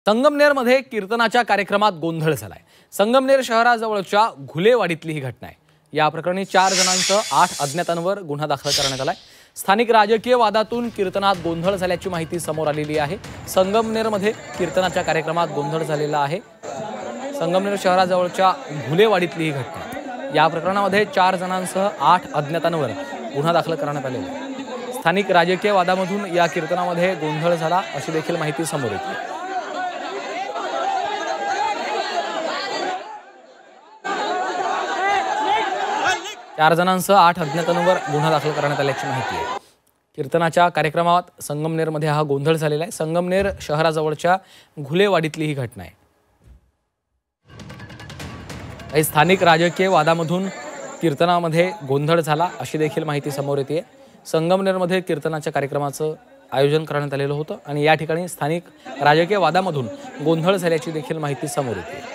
संगमनेरमध्ये कीर्तनाच्या कार्यक्रमात गोंधळ झालाय। संगमनेर शहराजवळच्या घुलेवाडीतली ही घटना आहे। या प्रकरणी 4 जणांसह 8 अज्ञातांवर गुन्हा दाखल करण्यात आलाय। स्थानिक राजकीय वादातून कीर्तनात गोंधळ झाल्याची माहिती समोर आलेली आहे। संगमनेरमध्ये कीर्तनाच्या कार्यक्रमात गोंधळ झालेला आहे। संगमनेर शहराजवळच्या घुलेवाडीतली ही घटना आहे। या प्रकरणामध्ये 4 जणांसह 8 अज्ञातांवर गुन्हा दाखल करण्यात आलेला आहे। स्थानिक राजकीय वादामधून या कीर्तनामध्ये गोंधळ झाला अशी देखील माहिती समोर येते। 4 जणांसह 8 अज्ञातांवर गुन्हा दाखल करण्यात आल्याची माहिती आहे। कीर्तनाच्या कार्यक्रमात संगमनेरमध्ये हा गोंधळ झालेला आहे। संगमनेर शहराजवळच्या घुलेवाडीतली ही घटना आहे। काही स्थानिक राजकीय वादामधून कीर्तनामध्ये गोंधळ झाला अशी देखील माहिती समोर येते। संगमनेरमध्ये कीर्तनाच्या कार्यक्रमाचं आयोजन करण्यात आलेलं होतं आणि या ठिकाणी स्थानिक राजकीय वादामधून गोंधळ झाल्याची देखील माहिती समोर येते।